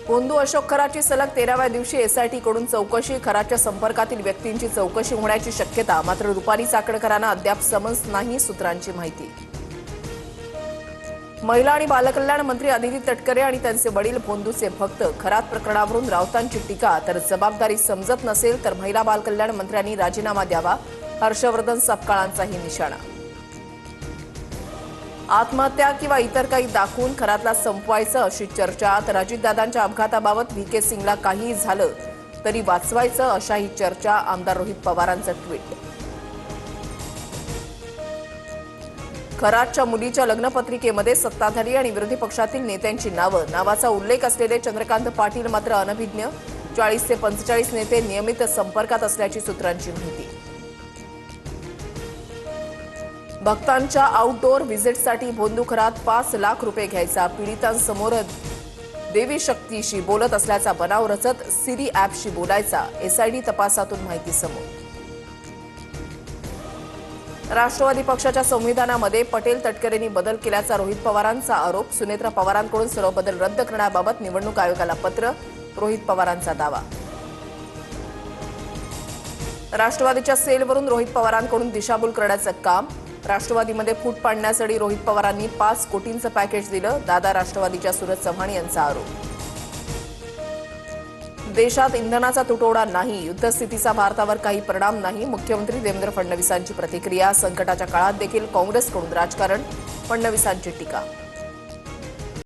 भोंदू अशोक खराची सलग 13व्या दिवशी एसआयटी कडून चौकशी. खराच्या संपर्कातील व्यक्तींची चौकशी होण्याची शक्यता. मात्र रुपाली चाकणकरांना अद्याप समन्स नाही, सूत्रांची माहिती. महिला आणि बालकल्याण मंत्री अदिती तटकरे आणि त्यांचे वडील भोंदूचे भक्त. खरात प्रकरणावरून राऊतांची टीका. तर जबाबदारी समजत नसेल तर महिला बालकल्याण मंत्र्यांनी राजीनामा द्यावा. हर्षवर्धन सपकाळांचाही निशाणा. आत्महत्या किंवा इतर काही दाखवून खरातला संपवायचं अशी चर्चा. तर अजितदादांच्या अपघाताबाबत व्हीके सिंगला काहीही झालं तरी वाचवायचं अशाही चर्चा. आमदार रोहित पवारांचं ट्विट. खरातच्या मुलीच्या लग्नपत्रिकेमध्ये सत्ताधारी आणि विरोधी पक्षातील नेत्यांची नावं. नावाचा उल्लेख असलेले चंद्रकांत पाटील मात्र अनभिज्ञ. 40 ते 45 नेते नियमित संपर्कात असल्याची सूत्रांची माहिती. भक्तांच्या आउटडोअर व्हिजिटसाठी भोंदू खरात 5 लाख रुपये घ्यायचा. पीडितांसमोर देवी शक्तीशी बोलत असल्याचा बनाव रचत सिरी ॲपशी बोलायचा. एसआयटी तपासातून माहिती समोर. राष्ट्रवादी पक्षाच्या संविधानामध्ये पटेल तटकरेंनी बदल केल्याचा रोहित पवारांचा आरोप. सुनेत्रा पवारांकडून सर्व बदल रद्द करण्याबाबत निवडणूक आयोगाला पत्र. रोहित पवारांचा दावा. राष्ट्रवादीच्या सेलवरून रोहित पवारांकडून दिशाभूल करण्याचं काम. राष्ट्रवादीमध्ये फूट पाडण्यासाठी रोहित पवारांनी 5 कोटींचं पॅकेज दिलं. दादा राष्ट्रवादीच्या सुरज चव्हाण यांचा आरोप. देशात इंधनाचा तुटवडा नाही. युद्धस्थितीचा भारतावर काही परिणाम नाही. मुख्यमंत्री देवेंद्र फडणवीसांची प्रतिक्रिया. संकटाच्या काळात देखील काँग्रेसकडून राजकारण. फडणवीसांची टीका.